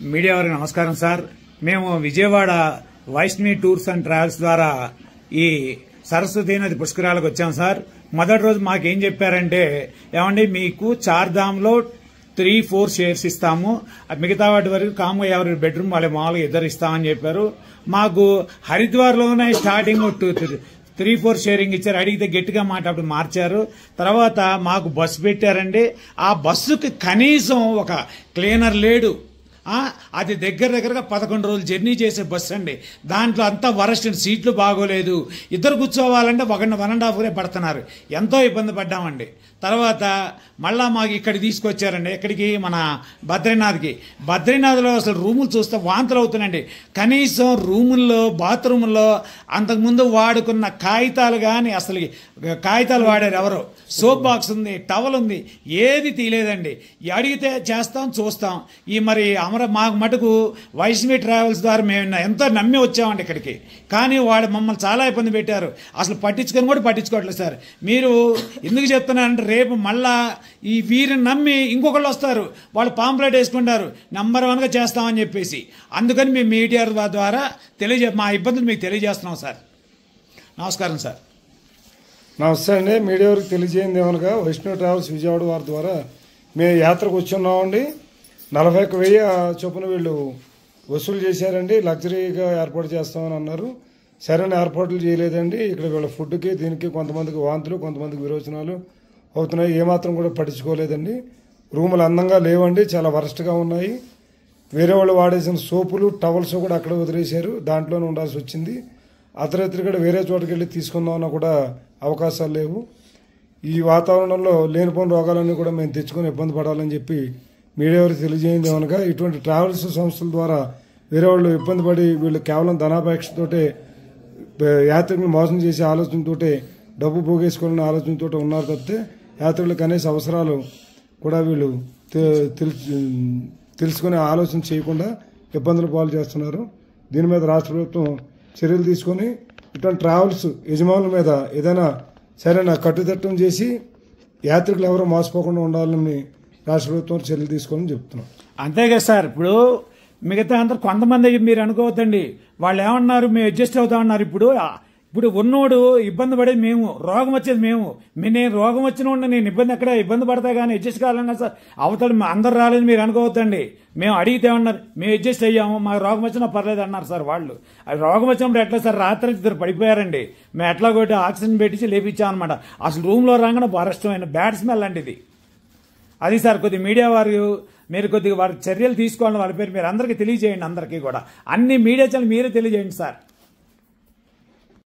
Media వారికి నమస్కారం sir. మేము Vijayawada Vaishnavi tours and travels ద్వారా ఈ సరస్వతీ నది పుష్కరాలకు వచ్చాం సార్. మొదటి రోజు మాకేం చెప్పారంటే, ఏమండి మీకు చార్ధామ్లో 3-4 షేర్స్ ఇస్తాము, మిగతా వాటి వరకు కామ్గా ఎవరి బెడ్రూమ్ వాళ్ళ మామూలుగా ఇద్దరు ఇస్తామని చెప్పారు. మాకు హరిద్వార్లోనే స్టార్టింగ్ 3-4 షేరింగ్ ఇచ్చారు. అడిగితే గట్టిగా మాట అప్పుడు మార్చారు. తర్వాత మాకు బస్సు పెట్టారండి. ఆ బస్సుకి కనీసం ఒక క్లీనర్ లేడు. అది దగ్గరగా 11 రోజులు జర్నీ చేసే బస్సు అండి. దాంట్లో అంతా వరస్ట్, సీట్లు బాగోలేదు. ఇద్దరు కూర్చోవాలంటే 1.5 అవరే పడుతున్నారు. ఎంతో ఇబ్బంది పడ్డామండి. తర్వాత మళ్ళా మాకు ఇక్కడికి తీసుకొచ్చారండి. ఎక్కడికి? మన బద్రీనాథ్లో అసలు రూములు చూస్తే వాంతులు అవుతున్నాయండి. కనీసం రూముల్లో, బాత్రూముల్లో అంతకుముందు వాడుకున్న కాగితాలు కానీ, అసలు కాగితాలు వాడారు ఎవరో, సోప్ బాక్స్ ఉంది, టవల్ ఉంది, ఏది తీయలేదండి. అడిగితే చేస్తాం, చూస్తాం. ఈ మరి మాకు మటుకు వైష్ణవి ట్రావెల్స్ ద్వారా మేము ఎంతో నమ్మి వచ్చామండి ఇక్కడికి. కానీ వాళ్ళు మమ్మల్ని చాలా ఇబ్బంది పెట్టారు. అసలు పట్టించుకొని కూడా పట్టించుకోవట్లేదు సార్. మీరు ఎందుకు చెప్తున్నారంటే, రేపు మళ్ళా ఈ వీరిని నమ్మి ఇంకొకళ్ళు వస్తారు, వాళ్ళు పాంప్లెట్ వేసుకుంటారు, నెంబర్ 1గా చేస్తామని చెప్పేసి. అందుకని మేము మీడియా ద్వారా మా ఇబ్బందులు మీకు తెలియజేస్తున్నాం సార్. నమస్కారం సార్. నమస్తే అండి. మీడియా వారికి తెలియజేయండి ఏమనగా, వైష్ణవి ట్రావెల్స్ విజయవాడ వారి ద్వారా మేము యాత్రకు వచ్చి ఉన్నామండి. 41,000 చొప్పున వీళ్ళు వసూలు చేశారండి. లగ్జరీగా ఏర్పాటు చేస్తామని అన్నారు. సరైన ఏర్పాట్లు చేయలేదండి. ఇక్కడ వీళ్ళ ఫుడ్కి దీనికి కొంతమందికి వాంతులు, కొంతమందికి విరోచనాలు అవుతున్నాయి. ఏమాత్రం కూడా పట్టించుకోలేదండి. రూములు అందంగా లేవండి, చాలా వరస్ట్గా ఉన్నాయి. వేరే వాళ్ళు వాడేసిన సోపులు, టవల్స్ కూడా అక్కడ వదిలేశారు. దాంట్లోనే ఉండాల్సి వచ్చింది. అర్ధరాత్రి కూడా వేరే చోటుకి వెళ్ళి తీసుకుందామన్నా కూడా అవకాశాలు లేవు. ఈ వాతావరణంలో లేనిపోని రోగాలన్నీ కూడా మేము తెచ్చుకొని ఇబ్బంది పడాలని చెప్పి మీడియా వారికి తెలియజేయండి ఏమనగా, ఇటువంటి ట్రావెల్స్ సంస్థల ద్వారా వేరే వాళ్ళు ఇబ్బంది పడి వీళ్ళు కేవలం ధనాపేక్షతోటే యాత్రికులను మోసం చేసే ఆలోచనతోటే, డబ్బు పోగేసుకోవాలనే ఆలోచనతో ఉన్నారు తప్పితే యాత్రికులకు కనీస అవసరాలు కూడా వీళ్ళు తెలుసుకునే ఆలోచన చేయకుండా ఇబ్బందులు పాలు చేస్తున్నారు. దీని మీద రాష్ట్ర ప్రభుత్వం చర్యలు తీసుకొని ఇటువంటి ట్రావెల్స్ యజమానుల మీద ఏదైనా సరైన కట్టుదిట్టం చేసి యాత్రికులు ఎవరూ మోసపోకుండా ఉండాలని రాష్ట్ర ప్రభుత్వం చర్యలు తీసుకోవాలని చెప్తున్నాం. అంతేగా సార్. ఇప్పుడు మిగతా అందరు కొంతమంది మీరు అనుకోవద్దండి, వాళ్ళు ఏమన్నారు, మేము అడ్జస్ట్ అవుతామన్నారు. ఇప్పుడు ఉన్నోడు ఇబ్బంది పడేది మేము, రోగం వచ్చేది మేము. నేను రోగం వచ్చిన నేను ఇబ్బంది పడతా కానీ అడ్జస్ట్ కావాలన్నా సార్. అవతల అందరు రాలేదు మీరు అనుకోవద్దండి. మేము అడిగితే ఏమన్నారు, మేము అడ్జస్ట్ అయ్యాము, మాకు రోగం వచ్చినా పర్లేదు అన్నారు సార్ వాళ్ళు. అది రోగం వచ్చినప్పుడు ఎట్లా సార్, రాత్రి 2 పడిపోయారండి. మేము ఎట్లా కొట్టి ఆక్సిజన్ పెట్టించి లేపించామన్నమాట. అసలు రూమ్లో రాగానే వరస్టమైన బ్యాడ్ స్మెల్ అండి ఇది. అది సార్, కొద్దిగా మీడియా వారు మీరు కొద్దిగా వారి చర్యలు తీసుకోవాలని వాళ్ళ పేరు మీరు అందరికీ తెలియజేయండి. అందరికీ కూడా అన్ని మీడియా ఛానల్ మీరే తెలియజేయండి సార్.